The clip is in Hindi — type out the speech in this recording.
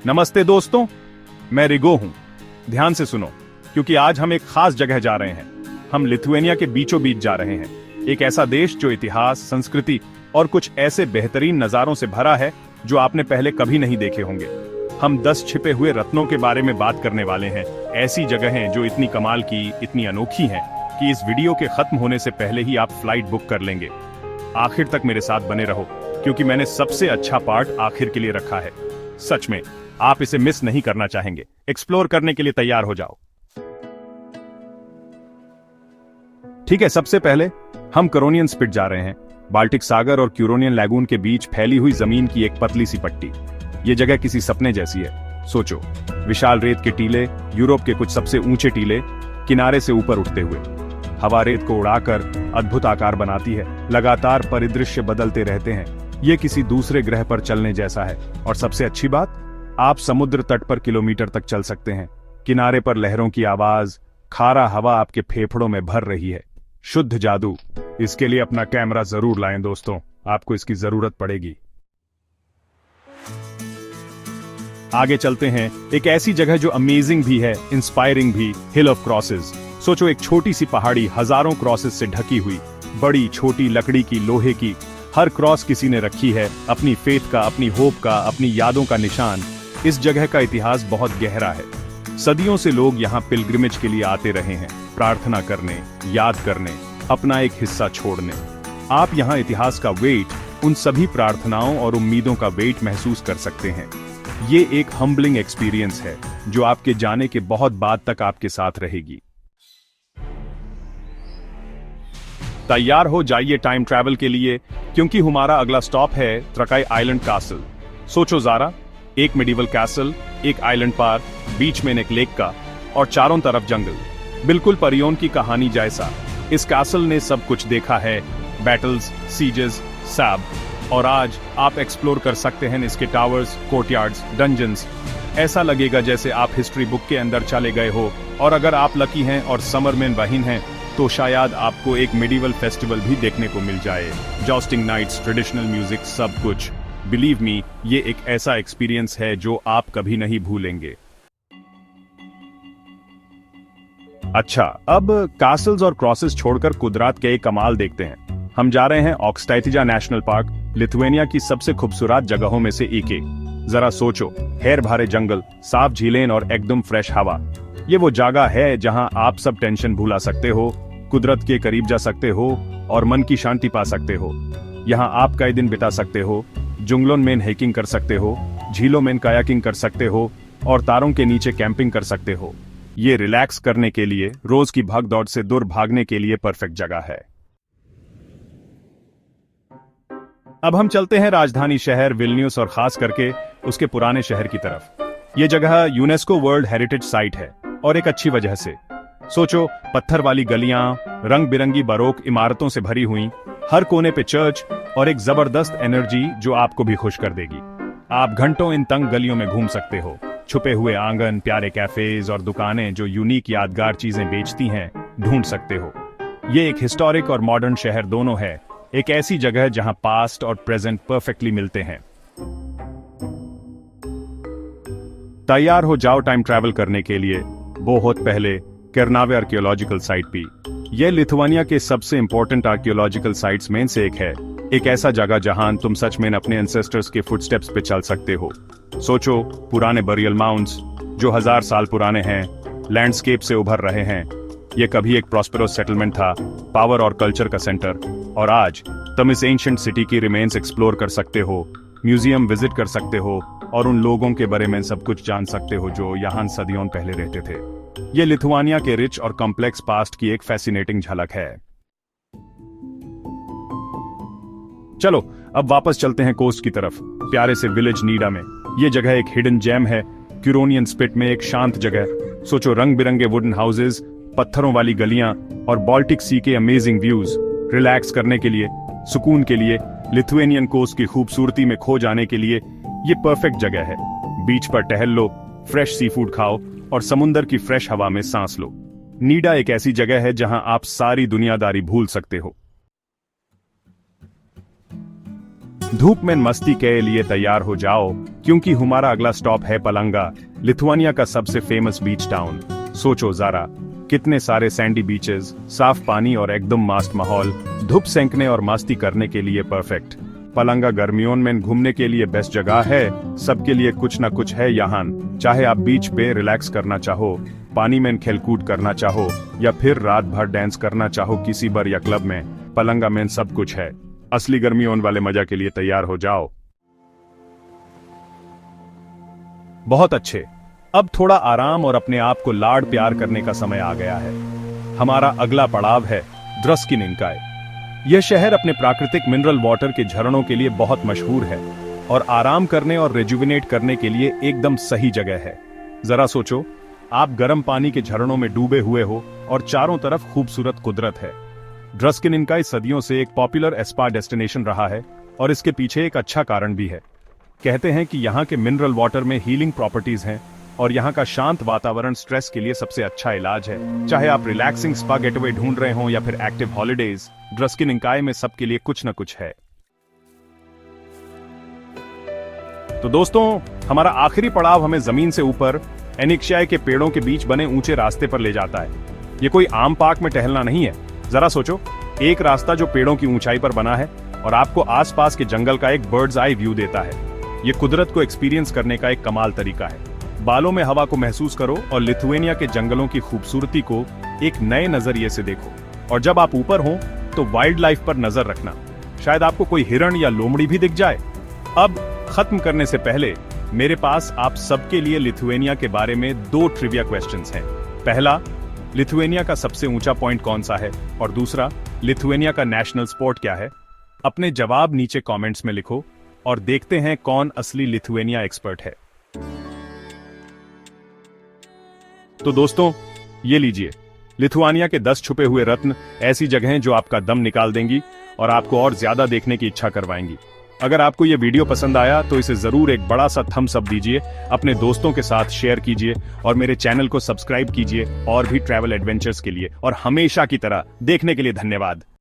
नमस्ते दोस्तों, मैं रिगो हूं। ध्यान से सुनो, क्योंकि आज हम एक खास जगह जा रहे हैं। हम लिथुआनिया के बीचों बीच जा रहे हैं, एक ऐसा देश जो इतिहास, संस्कृति और कुछ ऐसे बेहतरीन नजारों से भरा है जो आपने पहले कभी नहीं देखे होंगे। हम 10 छिपे हुए रत्नों के बारे में बात करने वाले हैं, ऐसी जगहें जो इतनी कमाल की, इतनी अनोखी हैं कि इस वीडियो के खत्म होने से पहले ही आप फ्लाइट बुक कर लेंगे। आखिर तक मेरे साथ बने रहो, क्योंकि मैंने सबसे अच्छा पार्ट आखिर के लिए रखा है। सच में आप इसे मिस नहीं करना चाहेंगे। एक्सप्लोर करने के लिए तैयार हो जाओ। ठीक है, सबसे पहले हम करोनियन स्पिट जा रहे हैं, बाल्टिक सागर और क्यूरोनियन लैगून के बीच फैली हुई जमीन की एक पतली सी पट्टी। ये जगह किसी सपने जैसी है। सोचो, विशाल रेत के टीले, यूरोप के कुछ सबसे ऊंचे टीले, किनारे से ऊपर उठते हुए। हवा रेत को उड़ाकर अद्भुत आकार बनाती है, लगातार परिदृश्य बदलते रहते हैं। ये किसी दूसरे ग्रह पर चलने जैसा है। और सबसे अच्छी बात, आप समुद्र तट पर किलोमीटर तक चल सकते हैं। किनारे पर लहरों की आवाज, खारा हवा आपके फेफड़ों में भर रही है। शुद्ध जादू। इसके लिए अपना कैमरा जरूर लाएं दोस्तों, आपको इसकी जरूरत पड़ेगी। आगे चलते हैं, एक ऐसी जगह जो अमेजिंग भी है, इंस्पायरिंग भी, हिल ऑफ क्रॉसेस। सोचो, एक छोटी सी पहाड़ी हजारों क्रॉसेस से ढकी हुई, बड़ी छोटी लकड़ी की, लोहे की। हर क्रॉस किसी ने रखी है, अपनी फेथ का, अपनी होप का, अपनी यादों का निशान। इस जगह का इतिहास बहुत गहरा है। सदियों से लोग यहाँ पिलग्रिमेज के लिए आते रहे हैं, प्रार्थना करने, याद करने, अपना एक हिस्सा छोड़ने। आप यहाँ इतिहास का वेट, उन सभी प्रार्थनाओं और उम्मीदों का वेट महसूस कर सकते हैं। ये एक हम्बलिंग एक्सपीरियंस है जो आपके जाने के बहुत बाद तक आपके साथ रहेगी। तैयार हो जाइए टाइम ट्रैवल के लिए, क्योंकि हमारा अगला स्टॉप है त्रकाई आइलैंड कैसल। सोचो जरा, एक मिडिवल कैसल, एक आइलैंड पार, बीच में एक लेक का, और चारों तरफ जंगल, बिल्कुल परियों की कहानी जैसा। इस कैसल ने सब कुछ देखा है, बैटल्स, सीजेस, सैब, और आज आप एक्सप्लोर कर सकते हैं इसके टावर्स, कोर्टयार्ड्स, डंजन्स। ऐसा लगेगा जैसे आप हिस्ट्री बुक के अंदर चले गए हो। और अगर आप लकी हैं और समर में बहिन हैं, तो शायद आपको एक मिडिवल फेस्टिवल भी देखने को मिल जाए। जॉस्टिंग नाइट्स, ट्रेडिशनल म्यूजिक, सब कुछ। बिलीव मी, ये एक ऐसा एक्सपीरियंस है जो आप कभी नहीं भूलेंगे। अच्छा, अब कासल्स और क्रॉसेस छोड़कर कुदरत के एक कमाल देखते हैं। हम जा रहे हैं ऑक्सटाइथिजा नेशनल पार्क, लिथुआनिया की सबसे खूबसूरत जगहों में से एक। जरा सोचो, हेर भरे जंगल, साफ झीलें और एकदम फ्रेश हवा। ये वो जगह है जहां आप सब टेंशन भुला सकते हो, कुदरत के करीब जा सकते हो और मन की शांति पा सकते हो। यहाँ आप कई दिन बिता सकते हो, जंगलों में हाइकिंग कर सकते हो, झीलों में कायाकिंग कर सकते हो और तारों के नीचे कैंपिंग कर सकते हो। ये रिलैक्स करने के लिए, रोज की भागदौड़ से दूर भागने के लिए परफेक्ट जगह है। अब हम चलते हैं राजधानी शहर विल्नियस और खास करके उसके पुराने शहर की तरफ। ये जगह यूनेस्को वर्ल्ड हेरिटेज साइट है, और एक अच्छी वजह से। सोचो, पत्थर वाली गलियां, रंग बिरंगी बारोक इमारतों से भरी हुई, हर कोने पे चर्च और एक जबरदस्त एनर्जी जो आपको भी खुश कर देगी। आप घंटों इन तंग गलियों में घूम सकते हो। छुपे हुए आंगन, प्यारे कैफेज और दुकानें जो यूनिक यादगार चीजें बेचती हैं, ढूंढ सकते हो। ये एक हिस्टोरिक और मॉडर्न शहर दोनों है, एक ऐसी जगह जहां पास्ट और प्रेजेंट परफेक्टली मिलते हैं। तैयार हो जाओ टाइम ट्रैवल करने के लिए। बहुत पहले केरनावे आर्कियोलॉजिकल साइट भी। यह लिथुआनिया के सबसे इंपॉर्टेंट आर्कियोलॉजिकल साइट्स में से एक है। एक ऐसा जगह जहां तुम सच में अपने एंसेस्टर्स के फुटस्टेप्स पे चल सकते हो। सोचो, पुराने बरियल माउंट्स जो 1000 साल पुराने हैं, लैंडस्केप से उभर रहे हैं। यह कभी एक प्रॉस्पेरस सेटलमेंट था, पावर और कल्चर का सेंटर, और आज तुम इस एंशिएंट सिटी की रिमेन्स एक्सप्लोर कर सकते हो, म्यूजियम विजिट कर सकते हो और उन लोगों के बारे में सब कुछ जान सकते हो जो यहाँ सदियों पहले रहते थे। ये लिथुआनिया के रिच और कॉम्प्लेक्स पास्ट की एक फैसिनेटिंग झलक है। चलो अब वापस चलते हैं कोस्ट की तरफ, प्यारे से विलेज नीडा में। ये जगह एक हिडन जेम है, क्यूरोनियन स्पिट में एक शांत जगह। सोचो, रंग बिरंगे वुडन हाउसेस, पत्थरों वाली गलियां और बाल्टिक सी के अमेजिंग व्यूज। रिलैक्स करने के लिए, सुकून के लिए, लिथुआनियन कोस्ट की खूबसूरती में खो जाने के लिए ये परफेक्ट जगह है। बीच पर टहल लो, फ्रेश सी फूड खाओ और समुंदर की फ्रेश हवा में सांस लो। नीडा एक ऐसी जगह है जहां आप सारी दुनियादारी भूल सकते हो। धूप में मस्ती के लिए तैयार हो जाओ, क्योंकि हमारा अगला स्टॉप है पलंगा, लिथुआनिया का सबसे फेमस बीच टाउन। सोचो जरा, कितने सारे सैंडी बीचेस, साफ पानी और एकदम मस्त माहौल, धूप सेंकने और मस्ती करने के लिए परफेक्ट। पलंगा गर्मियों में घूमने के लिए बेस्ट जगह है, सबके लिए कुछ ना कुछ है यहाँ। चाहे आप बीच पे रिलैक्स करना चाहो, पानी में खेलकूद करना चाहो, या फिर रात भर डांस करना चाहो किसी बार या क्लब में, पलंगा में सब कुछ है। असली गर्मियों वाले मजा के लिए तैयार हो जाओ। बहुत अच्छे, अब थोड़ा आराम और अपने आप को लाड प्यार करने का समय आ गया है। हमारा अगला पड़ाव है ड्रस्किनिंकाई। यह शहर अपने प्राकृतिक मिनरल वाटर के झरनों के लिए बहुत मशहूर है और आराम करने और रेजुविनेट करने के लिए एकदम सही जगह है। जरा सोचो, आप गर्म पानी के झरनों में डूबे हुए हो और चारों तरफ खूबसूरत कुदरत है। ड्रस्किनिंकाई सदियों से एक पॉपुलर स्पा डेस्टिनेशन रहा है और इसके पीछे एक अच्छा कारण भी है। कहते हैं कि यहाँ के मिनरल वाटर में हीलिंग प्रॉपर्टीज हैं और यहाँ का शांत वातावरण स्ट्रेस के लिए सबसे अच्छा इलाज है। चाहे आप रिलैक्सिंग स्पा गेटवे ढूंढ रहे हो या फिर एक्टिव हॉलिडेज, ड्रस्किनिंकाई में सबके लिए कुछ न कुछ है। तो दोस्तों, हमारा आखिरी पड़ाव हमें जमीन से ऊपर एनिक्शियाई के पेड़ों के बीच बने ऊंचे रास्ते पर ले जाता है। ये कोई आम पार्क में टहलना नहीं है। जरा सोचो, एक रास्ता जो पेड़ों की ऊंचाई पर बना है और आपको आसपास के जंगल का एक बर्ड्स आई व्यू देता है। ये कुदरत को एक्सपीरियंस करने का एक कमाल तरीका है। बालों में हवा को महसूस करो और लिथुआनिया के जंगलों की खूबसूरती को एक नए नजरिए से देखो। और जब आप ऊपर हो तो वाइल्ड लाइफ पर नजर रखना, शायद आपको कोई हिरण या लोमड़ी भी दिख जाए। अब खत्म करने से पहले मेरे पास आप सबके लिए लिथुआनिया के बारे में 2 ट्रिविया क्वेश्चंस हैं। पहला, लिथुआनिया का सबसे ऊंचा पॉइंट कौन सा है, और दूसरा, लिथुआनिया का नेशनल स्पोर्ट क्या है। अपने जवाब नीचे कमेंट्स में लिखो और देखते हैं कौन असली लिथुआनिया एक्सपर्ट है। तो दोस्तों, ये लीजिए, लिथुआनिया के 10 छुपे हुए रत्न, ऐसी जगहें जो आपका दम निकाल देंगी और आपको और ज्यादा देखने की इच्छा करवाएंगी। अगर आपको यह वीडियो पसंद आया तो इसे जरूर एक बड़ा सा थम्स अप दीजिए, अपने दोस्तों के साथ शेयर कीजिए और मेरे चैनल को सब्सक्राइब कीजिए और भी ट्रैवल एडवेंचर्स के लिए। और हमेशा की तरह देखने के लिए धन्यवाद।